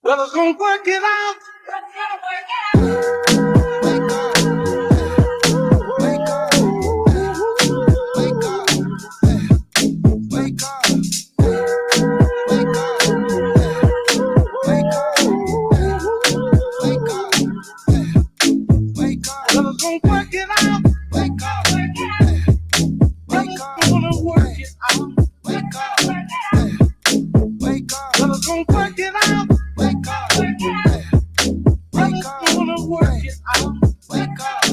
Well, it's gonna work it out. Wake up, wake up, wake up, wake up, wake up, wake up, wake up, wake up. Well, it's gonna work it out. Wake up, wake up, gonna work it out. Wake up, wake up. Well, it's gonna work it out. Wake up, wake up, gonna work it out. Wake up,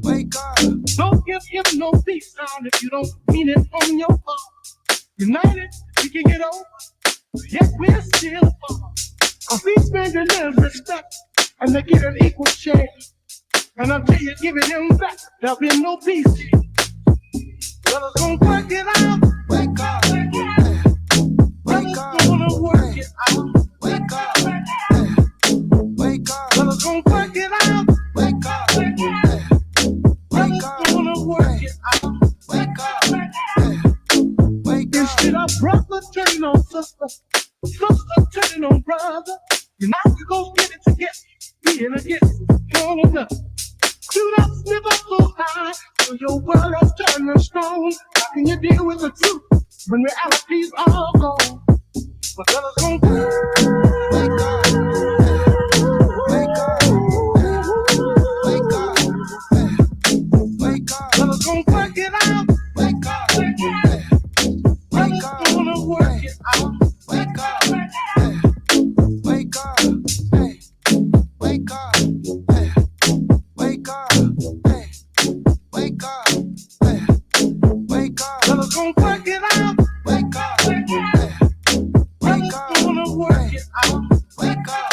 wake up. Don't give him no peace down if you don't mean it on your heart. United, we can get over. Yet we're still apart. Cause these men deserve respect and they get an equal share. And until you give it him back, there'll be no peace. Well, it's gonna work it out. Wake up. Wake up. Gonna work it out. Wake up. Wake up. Well, it's gonna work it out. Wake up. Wake up. Gonna work it out. Wake up. Wake up. Instead of brother turning on sister, sister turning on brother, you now you go get it together, being against one another. Do not live up so high, so your world is turning stone. How can you deal with the truth when reality's all gone? But fellas gon' wake up, wake up, wake up, wake up. Fellas gon' work it out. Wake up, wake up, gonna work it out. Wake up, wake up, hey, wake up, hey, wake up, hey, wake up, hey, wake up. Fellas gon' work it out. Wake up, wake up, gonna work it out. Wake up,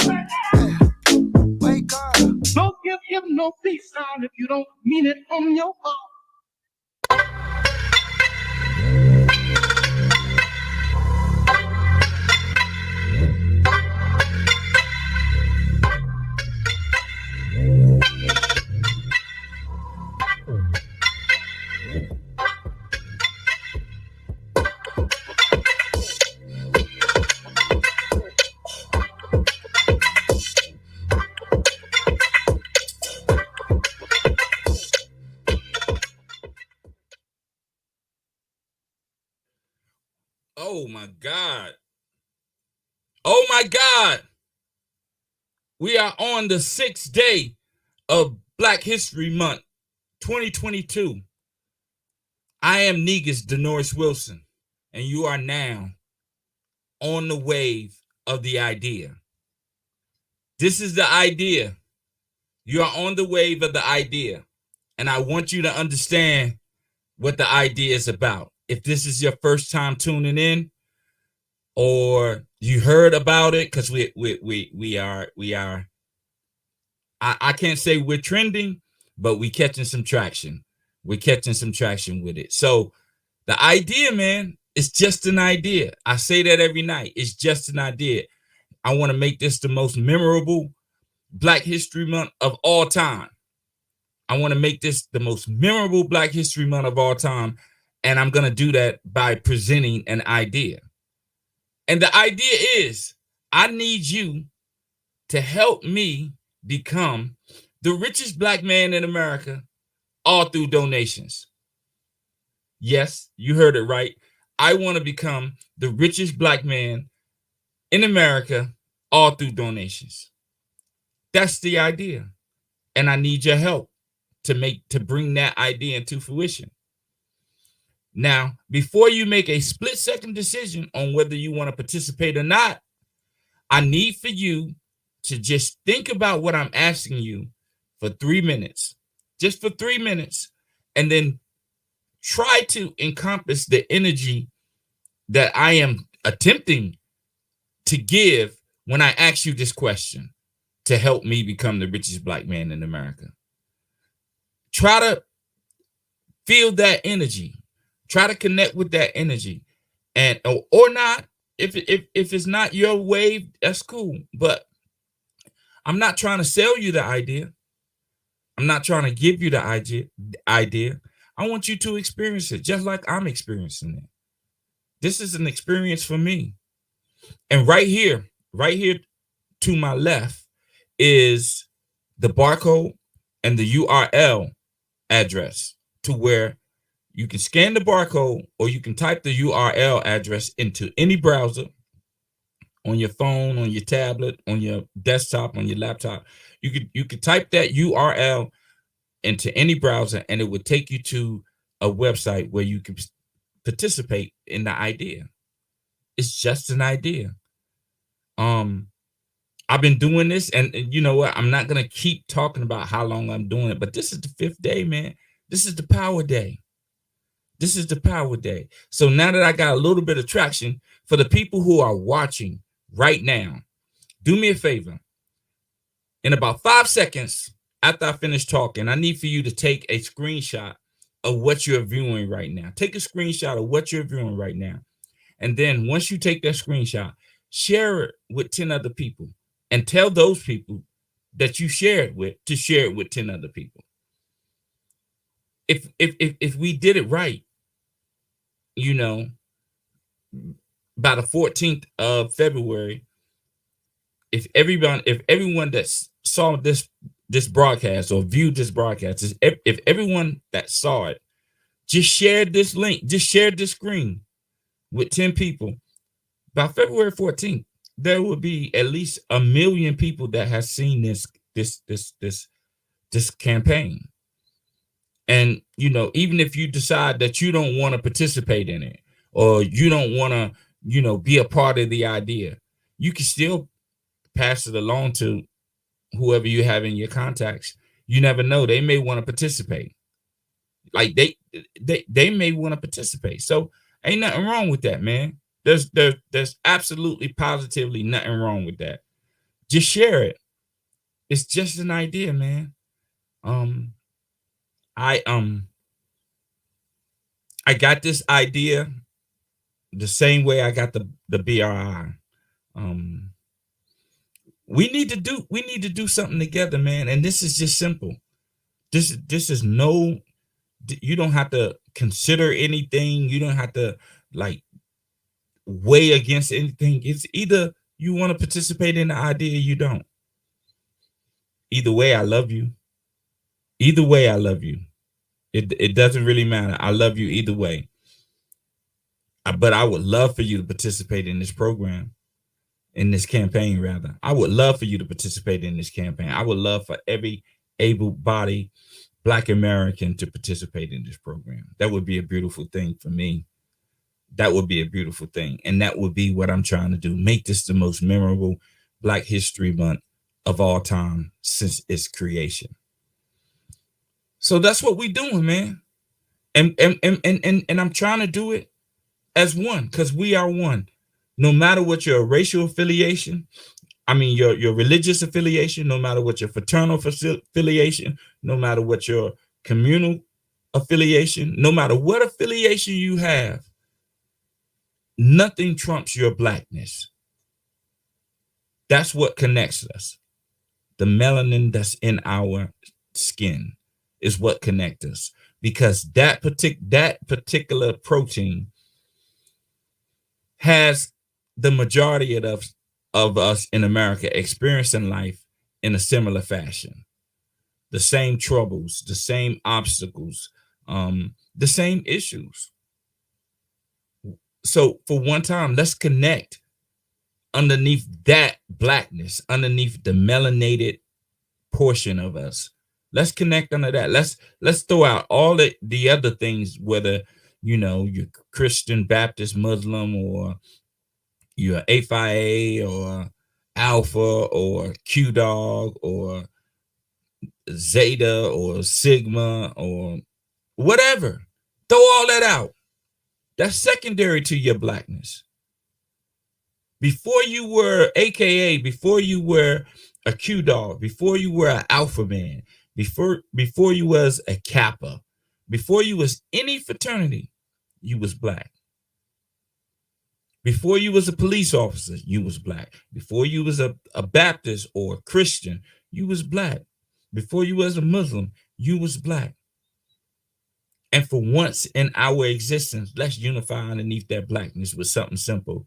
wake up. Don't give him no peace down if you don't mean it from your heart. Oh my God. Oh my God. We are on the 6th day of Black History Month, 2022. I am Negus Denoris Wilson, and you are now on the wave of the idea. This is the idea. You are on the wave of the idea, and I want you to understand what the idea is about. If this is your first time tuning in, or you heard about it, because we are I can't say we're trending, but we catching some traction. We're catching some traction with it. So the idea, man, is just an idea. I say that every night. It's just an idea. I want to make this the most memorable Black History Month of all time. I want to make this the most memorable Black History Month of all time. And I'm going to do that by presenting an idea. And the idea is, I need you to help me become the richest Black man in America, all through donations. Yes, you heard it right. I want to become the richest Black man in America, all through donations. That's the idea. And I need your help to bring that idea into fruition. Now, before you make a split-second decision on whether you want to participate or not, I need for you to just think about what I'm asking you for 3 minutes, just for 3 minutes, and then try to encompass the energy that I am attempting to give when I ask you this question to help me become the richest Black man in America. Try to feel that energy. Try to connect with that energy, and or not. If it's not your wave, that's cool. But I'm not trying to sell you the idea. I'm not trying to give you the idea. I want you to experience it just like I'm experiencing it. This is an experience for me. And right here, right here to my left is the barcode and the URL address to where you can scan the barcode or you can type the URL address into any browser on your phone, on your tablet, on your desktop, on your laptop. You could type that URL into any browser and it would take you to a website where you can participate in the idea. It's just an idea. I've been doing this, and you know what? I'm not gonna keep talking about how long I'm doing it, but this is the 5th day, man. This is the power day. This is the power day. So now that I got a little bit of traction, for the people who are watching right now, do me a favor. In about 5 seconds after I finish talking, I need for you to take a screenshot of what you're viewing right now. Take a screenshot of what you're viewing right now. And then once you take that screenshot, share it with 10 other people and tell those people that you share it with to share it with 10 other people. If we did it right, you know, by the 14th of February, if everyone that saw this broadcast or viewed this broadcast, if everyone that saw it just shared this link, just shared this screen with 10 people, by February 14th, there will be at least 1 million people that have seen this campaign. And you know, even if you decide that you don't want to participate in it or you don't want to, you know, be a part of the idea, you can still pass it along to whoever you have in your contacts. You never know, they may want to participate. Like they may want to participate. So ain't nothing wrong with that, man. There's absolutely positively nothing wrong with that. Just share it. It's just an idea, man. I got this idea the same way I got the BRI. We need to do something together, man. And this is just simple. This is no, you don't have to consider anything. You don't have to like weigh against anything. It's either you want to participate in the idea or you don't. Either way, I love you. Either way, I love you. It doesn't really matter. I love you either way. But I would love for you to participate in this program, in this campaign, rather. I would love for you to participate in this campaign. I would love for every able-bodied Black American to participate in this program. That would be a beautiful thing for me. That would be a beautiful thing. And that would be what I'm trying to do. Make this the most memorable Black History Month of all time since its creation. So that's what we're doing, man. And I'm trying to do it as one, because we are one. No matter what your racial affiliation, I mean your religious affiliation, no matter what your fraternal affiliation, no matter what your communal affiliation, no matter what affiliation you have, nothing trumps your Blackness. That's what connects us. The melanin that's in our skin is what connects us, because that particular protein has the majority of us in America experiencing life in a similar fashion. The same troubles, the same obstacles, the same issues. So for one time, let's connect underneath that Blackness, underneath the melanated portion of us. Let's connect under that. Let's throw out all the other things, whether you know you're Christian, Baptist, Muslim, or you're AFIA or Alpha or Q Dog or Zeta or Sigma or whatever. Throw all that out. That's secondary to your Blackness. Before you were AKA, before you were a Q Dog, before you were an Alpha Man, before you was a Kappa, before you was any fraternity, you was Black. Before you was a police officer, you was Black. Before you was a Baptist or a Christian, you was Black. Before you was a Muslim, you was Black. And for once in our existence, let's unify underneath that Blackness with something simple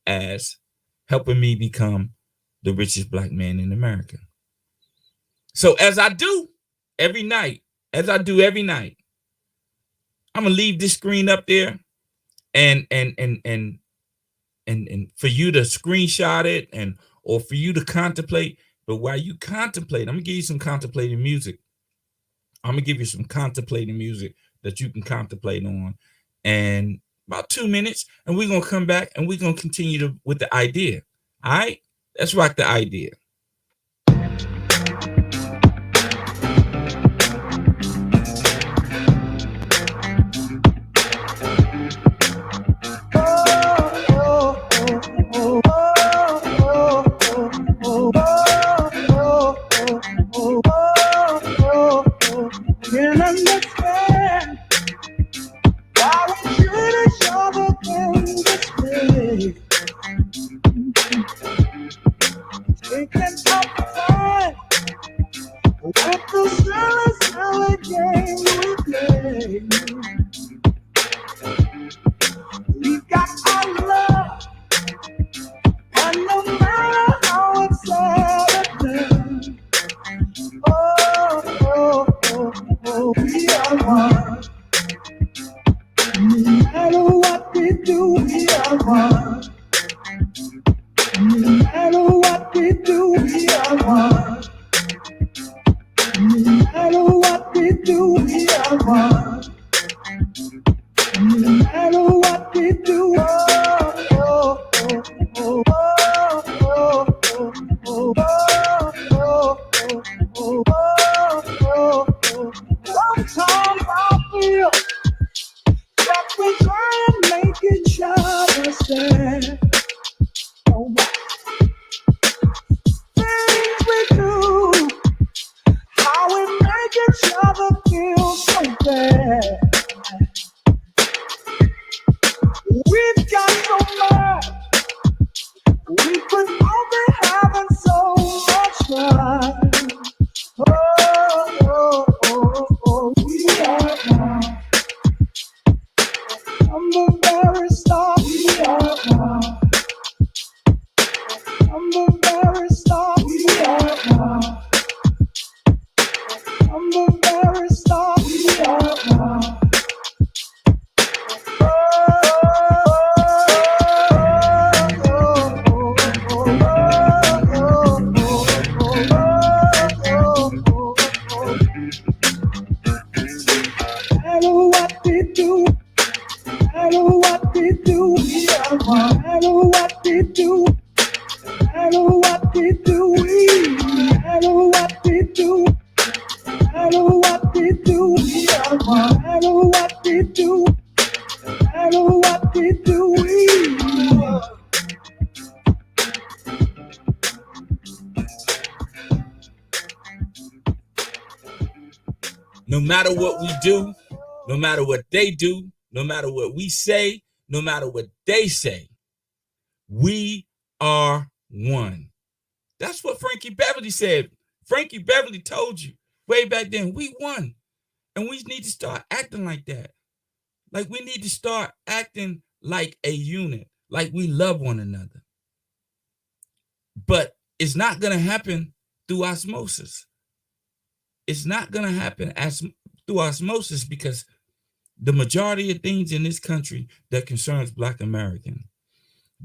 as helping me become the richest black man in America. So as I do every night, I'm gonna leave this screen up there and for you to screenshot it and or for you to contemplate. But while you contemplate, I'm gonna give you some contemplating music. I'm gonna give you some contemplating music that you can contemplate on, and about 2 minutes, and we're gonna come back and we're gonna continue with the idea. All right, let's rock the idea. Can't understand why we treat each other in this way. Taking up time with the silly game we play. We got our love, and no matter how it's said, we are one. No matter what we do, we are one. No matter what we do, we are one. No matter what we do, we are one. No matter what we do, sometimes I feel that we try and make each other stand. Oh, things we do, how we make each other feel so bad. We've got so much, we could all be having so much fun. We are one. From the very start, we are one. From the very start, we are one. From the very start, we are one. No matter what we do, no matter what they do, no matter what we say, no matter what they say, we are one. That's what Frankie Beverly said. Frankie Beverly told you way back then, we won. And we need to start acting like that. Like we need to start acting like a unit, like we love one another. But it's not going to happen through osmosis. It's not going to happen through osmosis because the majority of things in this country that concerns Black American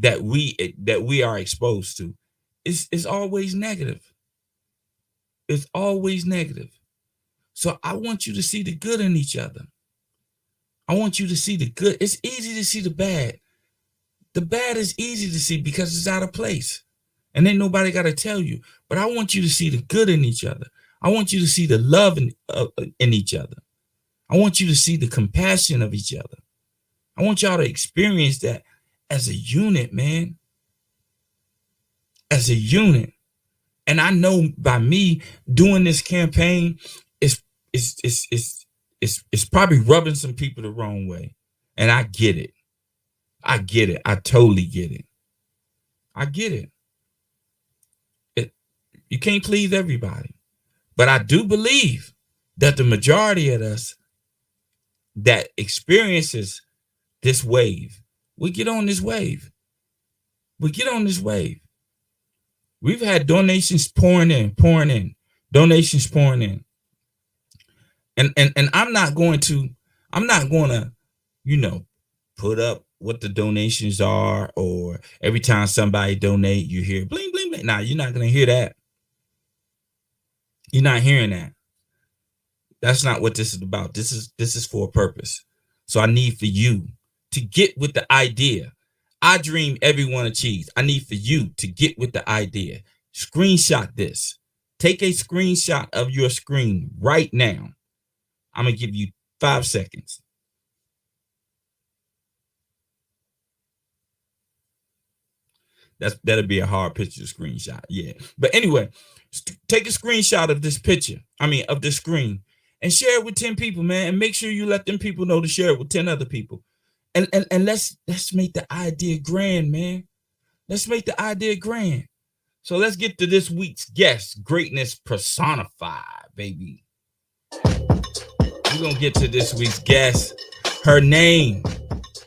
that we are exposed to is always negative. It's always negative. So I want you to see the good in each other. I want you to see the good. It's easy to see the bad. The bad is easy to see because it's out of place. And ain't nobody got to tell you. But I want you to see the good in each other. I want you to see the love in each other. I want you to see the compassion of each other. I want y'all to experience that as a unit, man. As a unit. And I know by me doing this campaign, it's probably rubbing some people the wrong way. And I get it. I get it. I totally get it. I get it. You can't please everybody. But I do believe that the majority of us that experiences this wave, we get on this wave. But get on this wave. We've had donations pouring in, donations pouring in. And I'm not going to, put up what the donations are, or every time somebody donate, you hear bling, bling, bling. Nah, you're not going to hear that. You're not hearing that. That's not what this is about. This is for a purpose. So I need for you to get with the idea. I dream everyone achieves. I need for you to get with the idea. Screenshot this. Take a screenshot of your screen right now. I'm going to give you 5 seconds. That'll be a hard picture screenshot. Yeah. But anyway, take a screenshot of this picture. Of the screen, and share it with 10 people, man. And make sure you let them people know to share it with 10 other people. And let's make the idea grand, man. Let's make the idea grand. So let's get to this week's guest, greatness personified, baby. We're going to get to this week's guest. Her name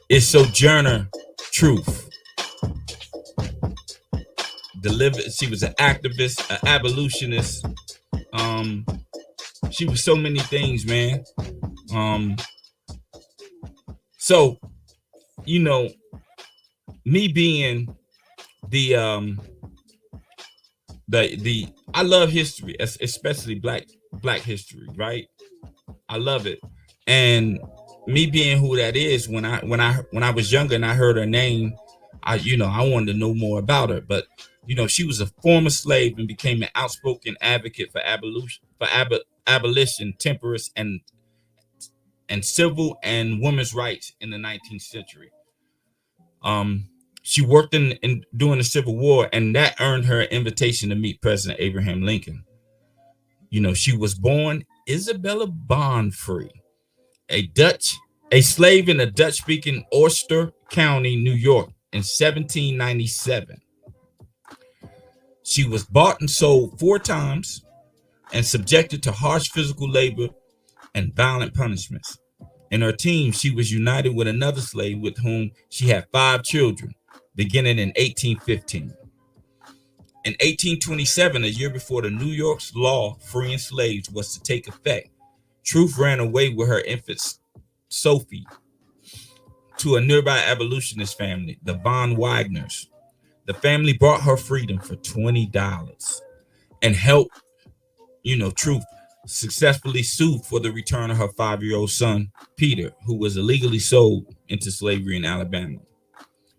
is Sojourner Truth. She was an activist, an abolitionist. She was so many things, man. So, me being the I love history, especially black history, right? I love it. And me being who that is, when I was younger and I heard her name, I wanted to know more about her. But she was a former slave and became an outspoken advocate for abolition, temperance, and civil and women's rights in the 19th century. She worked in during the Civil War, and that earned her an invitation to meet President Abraham Lincoln. She was born Isabella Bonfrey, a slave in a Dutch-speaking Ulster County, New York, in 1797. She was bought and sold 4 times and subjected to harsh physical labor and violent punishments. In her teens, she was united with another slave with whom she had 5 children, beginning in 1815. In 1827, a year before the New York's law freeing slaves was to take effect, Truth ran away with her infant Sophie to a nearby abolitionist family, the Von Wagners. The family bought her freedom for $20 and helped, Truth successfully sue for the return of her 5-year-old son, Peter, who was illegally sold into slavery in Alabama.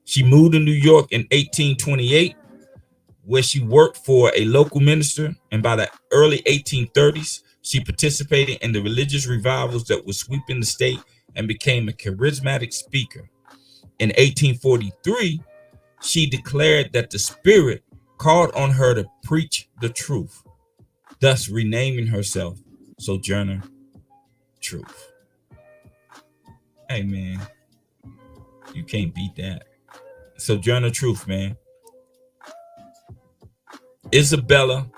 She moved to New York in 1828, where she worked for a local minister, and by the early 1830s, she participated in the religious revivals that were sweeping the state and became a charismatic speaker. In 1843, she declared that the Spirit called on her to preach the truth, thus renaming herself Sojourner Truth. Hey, man, you can't beat that. Sojourner Truth, man. Isabella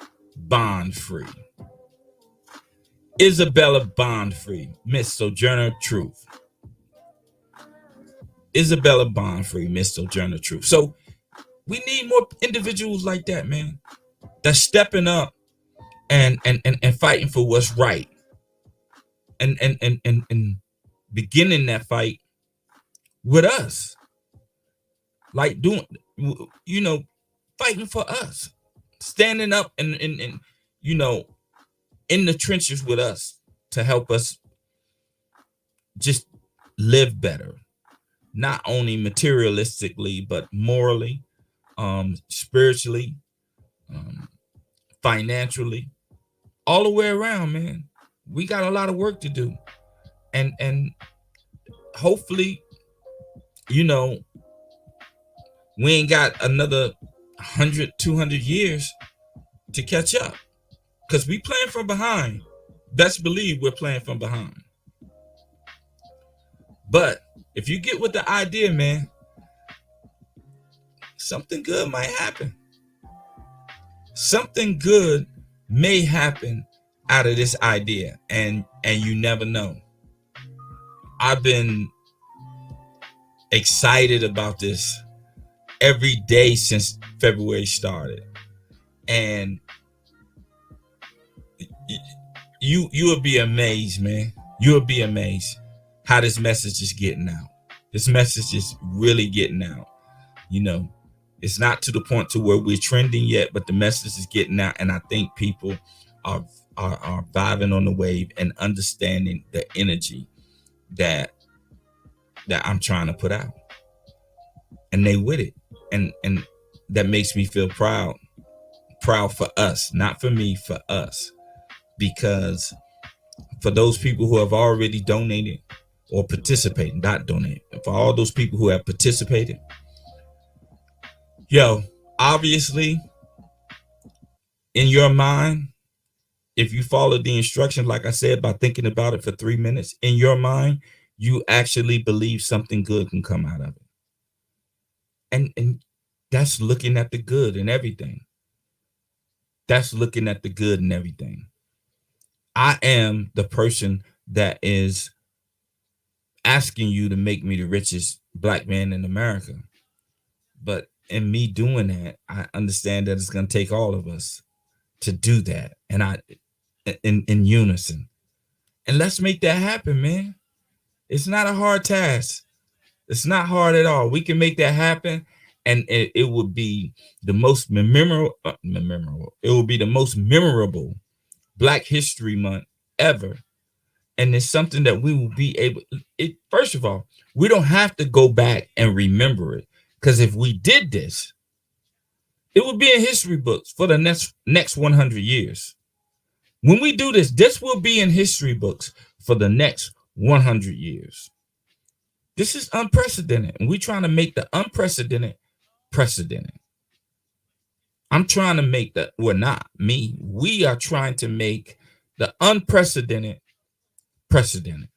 Bonfrey. Isabella Bonfrey, Miss Sojourner Truth. Isabella Bonfrey, Miss Sojourner Truth. So we need more individuals like that, man. That's stepping up and fighting for what's right. And beginning that fight with us. Like doing, fighting for us. Standing up and in the trenches with us to help us just live better, not only materialistically, but morally, spiritually, financially, all the way around, man. We got a lot of work to do. And hopefully, we ain't got another 100, 200 years to catch up. Because we playing from behind. Best believe we're playing from behind. But if you get with the idea, man, something good might happen. Something good may happen out of this idea. And you never know. I've been excited about this every day since February started. And you will be amazed, man. You'll be amazed how this message is getting out. This message is really getting out. You know, it's not to the point to where we're trending yet, but the message is getting out, and I think people are vibing on the wave and understanding the energy that I'm trying to put out, and they with it, and that makes me feel proud for us, not for me, for us, because for those people who have already donated or participated, not donated, for all those people who have participated, yo, obviously, in your mind, if you follow the instructions, like I said, by thinking about it for 3 minutes, in your mind, you actually believe something good can come out of it. And that's looking at the good in everything. That's looking at the good in everything. I am the person that is asking you to make me the richest black man in America. But in me doing that, I understand that it's going to take all of us to do that. And in unison. And let's make that happen, man. It's not a hard task. It's not hard at all. We can make that happen, and it would be the most memorable. It will be the most memorable Black History Month ever, and it's something that we will be able. First of all, we don't have to go back and remember it, because if we did this, it would be in history books for the next 100 years. When we do this, this will be in history books for the next 100 years. This is unprecedented, and we're trying to make the unprecedented precedented. I'm trying to make the, well, not me, we are trying to make the unprecedented precedented.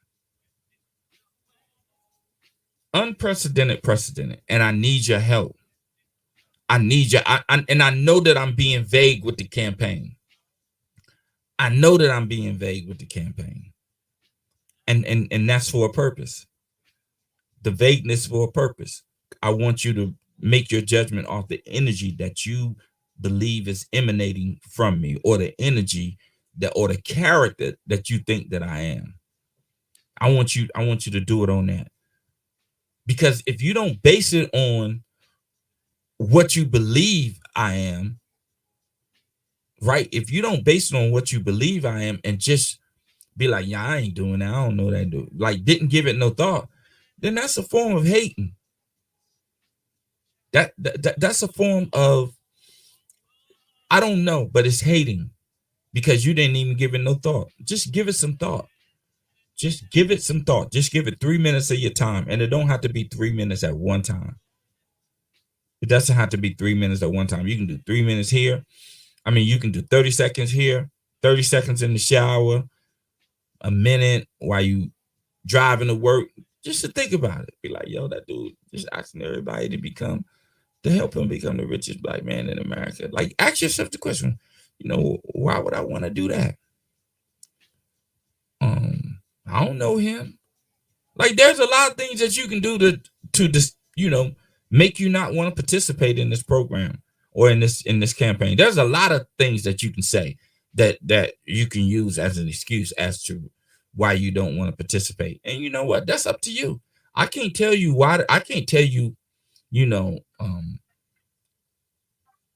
Unprecedented precedented, and I need your help. I need you, and I know that I'm being vague with the campaign. I know that I'm being vague with the campaign. And that's for a purpose. The vagueness for a purpose. I want you to make your judgment off the energy that you believe is emanating from me, or the energy that, or the character that you think that I am. I want you to do it on that. Because if you don't base it on what you believe I am, right? If you don't base it on what you believe I am and just be like, yeah, I ain't doing that, I don't know that dude, like didn't give it no thought, then that's a form of hating. That's a form of, I don't know, but it's hating, because you didn't even give it no thought. Just give it some thought. Just give it some thought. Just give it 3 minutes of your time, and it don't have to be 3 minutes at one time. It doesn't have to be 3 minutes at one time. You can do 3 minutes here. I mean, you can do 30 seconds here, 30 seconds in the shower, a minute while you driving to work, just to think about it. Be like, yo, that dude just asking everybody to help him become the richest black man in America. Like, ask yourself the question, you know, why would I want to do that? I don't know him. Like, there's a lot of things that you can do to just, you know, make you not want to participate in this program or in this campaign. There's a lot of things that you can say that you can use as an excuse as to why you don't want to participate. And you know what? That's up to you. I can't tell you why. I can't tell you, you know,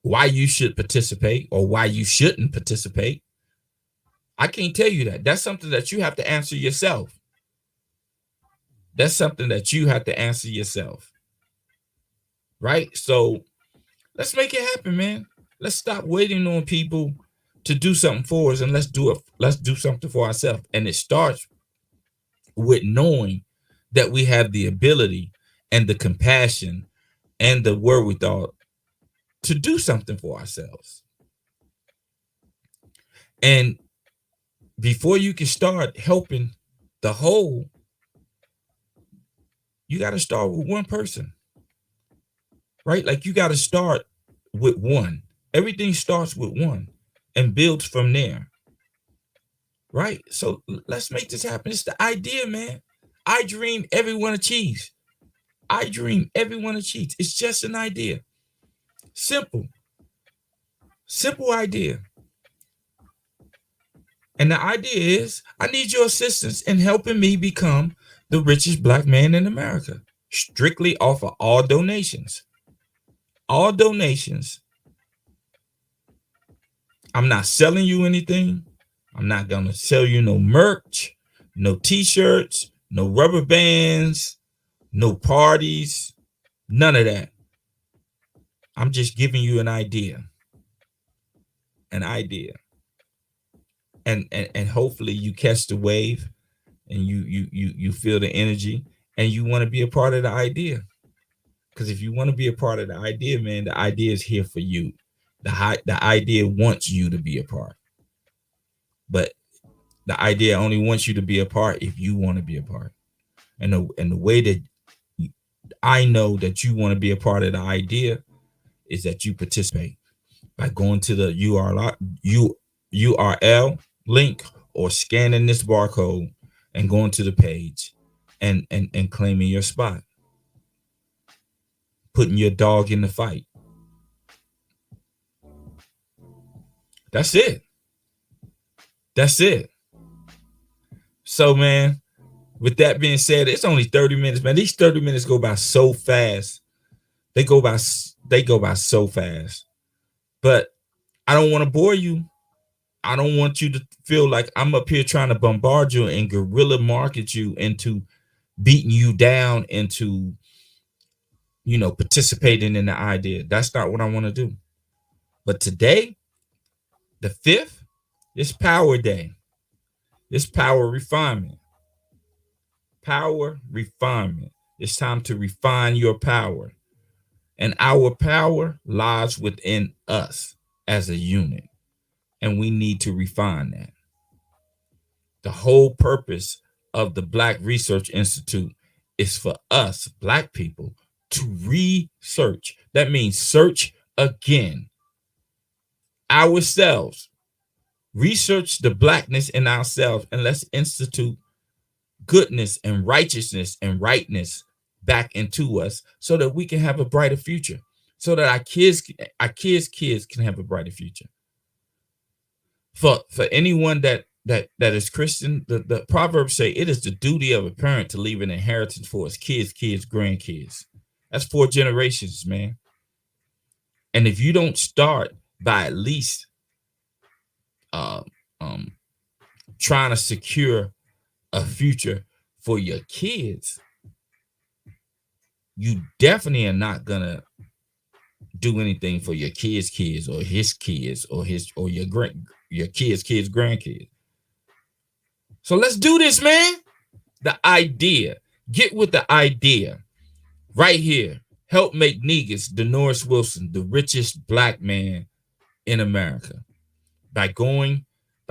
why you should participate or why you shouldn't participate. I can't tell you that. That's something that you have to answer yourself. That's something that you have to answer yourself. Right? So let's make it happen, man. Let's stop waiting on people to do something for us, and let's do something for ourselves. And it starts with knowing that we have the ability and the compassion and the wherewithal to do something for ourselves. And before you can start helping the whole, you got to start with one person, right? Like, you got to start with one. Everything starts with one and builds from there, right? So let's make this happen. It's the idea, man. I dream, everyone achieves. I dream, everyone achieves. It's just an idea. Simple idea. And the idea is, I need your assistance in helping me become the richest black man in America, strictly off of all donations. All donations. I'm not selling you anything. I'm not going to sell you no merch, no t-shirts, no rubber bands, no parties, none of that. I'm just giving you an idea. An idea. And hopefully you catch the wave and you feel the energy and you want to be a part of the idea. Because if you want to be a part of the idea, man, the idea is here for you. The idea wants you to be a part. But the idea only wants you to be a part if you want to be a part. And the way that I know that you want to be a part of the idea is that you participate by going to the URL link or scanning this barcode and going to the page and claiming your spot. Putting your dog in the fight. That's it. That's it. So, man, with that being said, it's only 30 minutes, man. These 30 minutes go by so fast. They go by so fast. But I don't want to bore you. I don't want you to feel like I'm up here trying to bombard you and guerrilla market you into beating you down into, participating in the idea. That's not what I want to do. But today, the 5th, it's Power Day. It's power refinement. Power refinement. It's time to refine your power. And our power lies within us as a unit. And we need to refine that. The whole purpose of the Black Research Institute is for us, Black people, to research. That means search again ourselves. Research the Blackness in ourselves, and let's institute goodness and righteousness and rightness back into us so that we can have a brighter future, so that our kids can have a brighter future. For anyone that is Christian, the Proverbs say it is the duty of a parent to leave an inheritance for his kids, grandkids. That's 4 generations, man. And if you don't start by at least trying to secure a future for your kids, you definitely are not gonna do anything for your kids or his kids or your kids grandkids. So let's do this, man. The idea. Get with the idea. Right here. Help make Negus Denoris Wilson the richest Black man in America by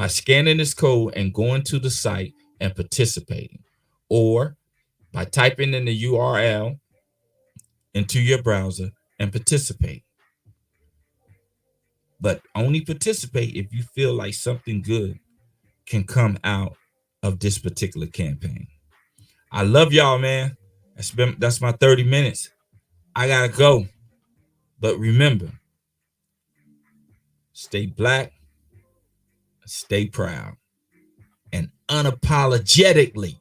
scanning this code and going to the site and participating, or by typing in the URL into your browser and participate. But only participate if you feel like something good can come out of this particular campaign. I love y'all, man. That's my 30 minutes. I gotta go. But remember, stay Black, stay proud, and unapologetically.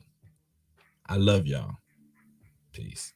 I love y'all. Peace.